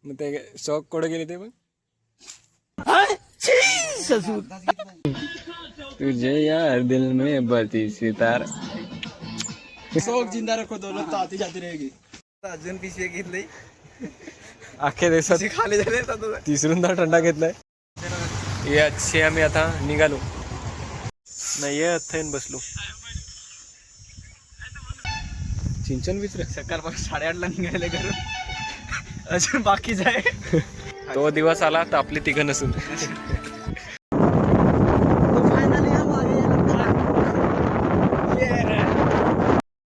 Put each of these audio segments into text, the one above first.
मग ते शॉक कुठे गेले ते पण तुझे यार दिल में बती सितार शौक जिंदा रखो दौलत तो आती जाती रहेगी. अजून पिशवी घेतली अख्ख्या दिवसात खाली झाले तिसरूनदा थंडा घेतलाय. याची आम्ही आता निघालो नाही थैन बसलो. चिंचन विचार सकाळपासून 8:30ला निघाले घरून अजून बाकीच आहे. तो दिवस आला तर आपली तिघं नसून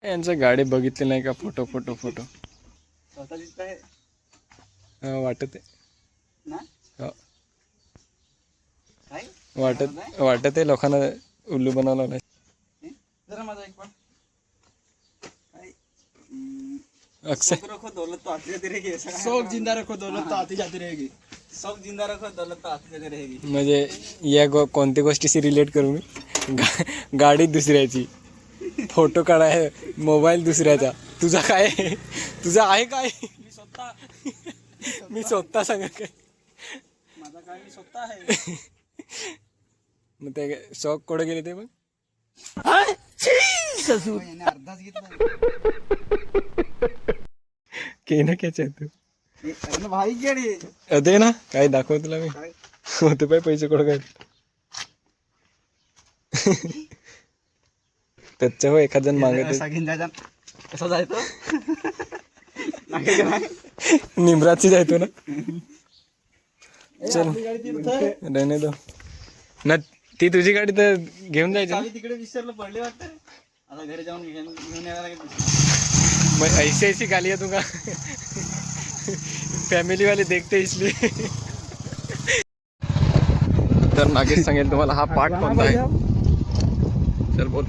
यांचं गाडी बघितली नाही का फोटो फोटो फोटो स्वतः दिसत आहे वाटत आहे ना हो. काय वाटत आहे लोकांना उल्लू बनवलं नाही. जरा माझा एक पण अक्षय रखो दौलत तो आती जाती रहेगी. शौक जिंदा रखो दौलत तो आती जाती रहेगी. शौक जिंदा रखो दौलत तो आती जाती रहेगी. म्हणजे या कोणत्या गोष्टीशी रिलेट करू मी गाडी दुसऱ्याची फोटो काढाय मोबाईल दुसऱ्याचा. तुझा काय तुझा आहे काय मी स्वतः सांगा काय माझा काय मी स्वतः आहे. मग ते शॉक कुठे गेले ते पण अर्धाच घेतला के ना क्याच्या तू भाई गेली दे ना काय दाखव तुला मी होते पाय पैसे कुठं काय त्याच्या हो एखाद जण मागत कसा जायतो निमराची जायतो ना चल रहने दो ना ती तुझी गाडी तर घेऊन जायची ना. तिकडे विसरलं पडले वाटतं. आता घरी जाऊन घेऊन यायला लागेल. मग ऐसी ऐसी गाली है तुका फॅमिली वाले देखते इसलिए. तर नागेश सांगेल तुम्हाला हा पार्ट कोणता आहे. चल बोल.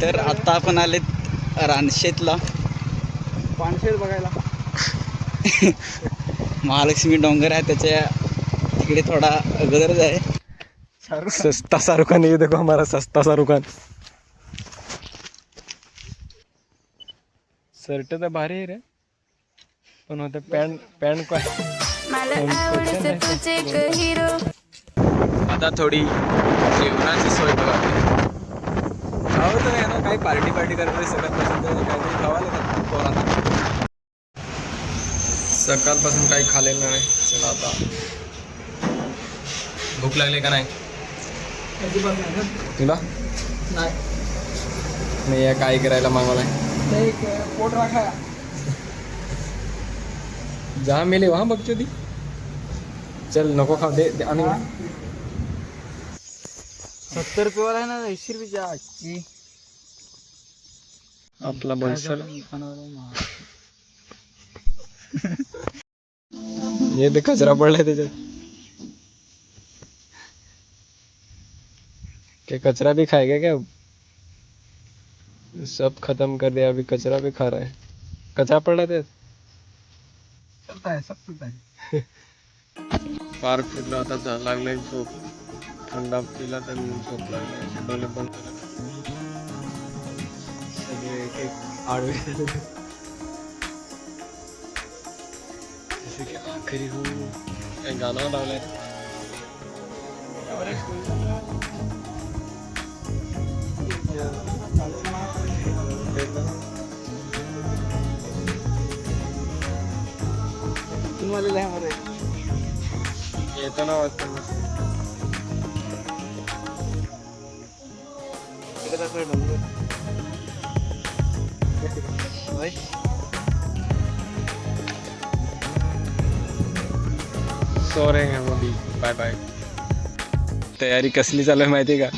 तर आता आपण आले रानशेतला पानशेत बघायला. महालक्ष्मी डोंगर आहे त्याच्या तिकडे थोडा अगोदरच आहे. सस्ता शाहरुख खान ये देखो हमारा सस्ता शाहरुख खान. शर्ट तर भारी आहे रे पण होतं पॅन्ट काय आता थोडी जेवणाची सोय बघा. खावं तर आहे ना काही पार्टी करायला सगळ्यात पासून काहीतरी खावा लागतात पोरांना. सकाळपासून काही खाल्लेलं नाही. चला आता भूक लागली का नाही तुला नाही या काय करायला मागवलाय पोट राखा जहाँ मिले वहाँ बच्चों दी. चल नको खाऊ दे आणि 70 रुपये वाला आहे ना 80 रुपये आजची. आपला बंसल ये ते कचरा पडलाय त्याच्यात. क्या कचरा भी खाएगा क्या. सब खत्म कर दिया अभी कचरा भी खा रहा है. कचरा पडला त्यात. चलता है सब चलता है. पार्क फिरला आता लागलाय झोप. थंडा पिला तर झोप लागली. डोले बंद सगळे एक एक आडवे जसे की आखरी हो काही गाणं लावलंय. येतो ना वाटतं सो रे मोदी. Bye bye. तयारी कसली चालू आहे माहिती आहे का.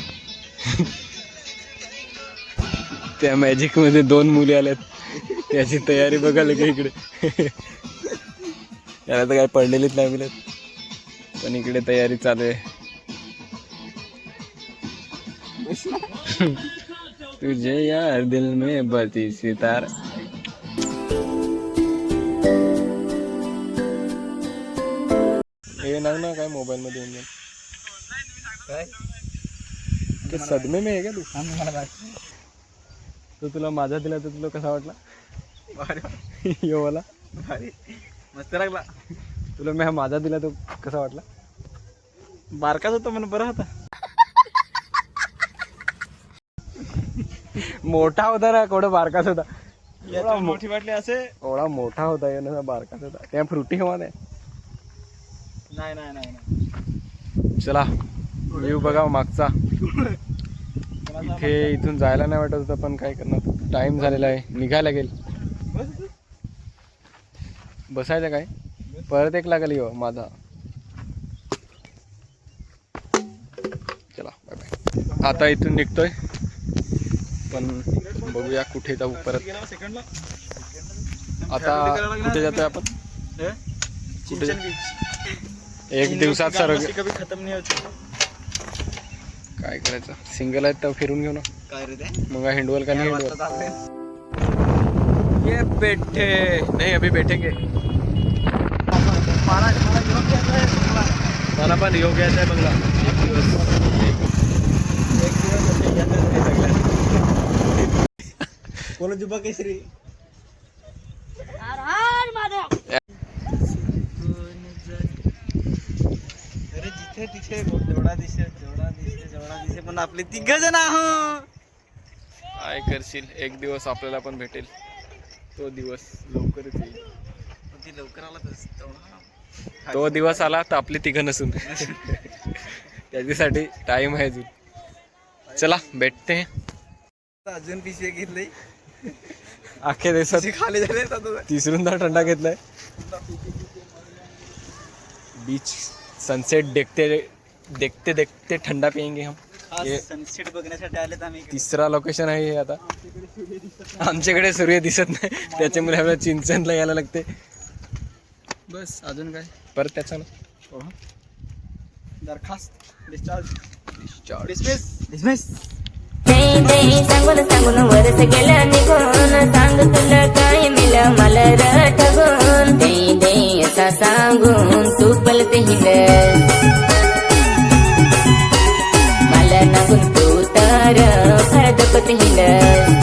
त्या मॅजिक मध्ये 2 मुली आल्यात त्याची तयारी बघायला का इकडे. त्याला तर काय पडलेलीच नाही मिळत पण इकडे तयारी चालू आहे. तुझे यार दिल में बती सितार. हे नाही ना काय मोबाईल मध्ये येऊन काय ते सदमे में आहे का तू. तो तुला माझा दिला तर तुला कसा वाटला भारी यो वाला भारी मस्त लागला. तुला मी हा माझा दिला तो कसा वाटला? बारकाच होता म्हणून बरं होता. मोठा होता ना, केवढा बारकाच होता. याचा मोठी वाटली असे. एवढा मोठा होता ना, बारकाच होता. त्या फ्रुटी हवा नाही. नाही नाही नाही नाही. चला व्ह्यू बघा मागचा. इथे इथून जायला नाही वाटत होतं, पण काय करणार, टाइम झालेला आहे, निघायला गेल. बसायचं काय, परत एक लागेल यो माझा. चला बाय बाय. आता इथून निघतोय, पण बघूया कुठे जाऊ परत. आता कुठे जातोय आपण? चिंचन बीच. एक दिवसात सर्व कभी खत्म नाही होत. काय करायचं, सिंगल आहेत तर फिरून घेऊ ना. काय रे ते? मग हिंडवल का नाही हिंडवल. ये बैठे नहीं, अभी बैठेंगे. मला पण योग घ्यायचा आहे बंगला. एक दिवस बोलो जुबा केसरी. अरे जिथे तिथे जेवढा दिसे पण आपले 3 जण आहोत. काय करशील, एक दिवस आपल्याला पण भेटेल. तो दिवस लवकरच येईल. ती लवकर आला तर तो दिवस आला तर आपली तिघं नसून त्याच्यासाठी टाइम आहे अजून. चला भेटते. अजून पिशे घेतले. अख्ख्या दिवसात खाली झाले तिसरूंदा थंडा घेतलाय. बीच सनसेट देखते देखते देखते ठंडा पियेंगे हम. ये सनसेट बघण्यासाठी आलेत आम्ही. तिसरा लोकेशन आहे हे. आता आमच्याकडे सूर्य दिसत नाही, त्याच्यामुळे आपल्याला चिंचणला यायला लागते. बस अजून काय परत त्याचा ना दरखास्त डिस्चार्ज डिस्चार्ज डिसमिस. सांगून सांगून वरस गेलं निघून, सांग तुला काय मिळालं मला रटगून. दे दे असा सांगून तू पलते हिंड, मला नागून तू तर फरदपत हिंड.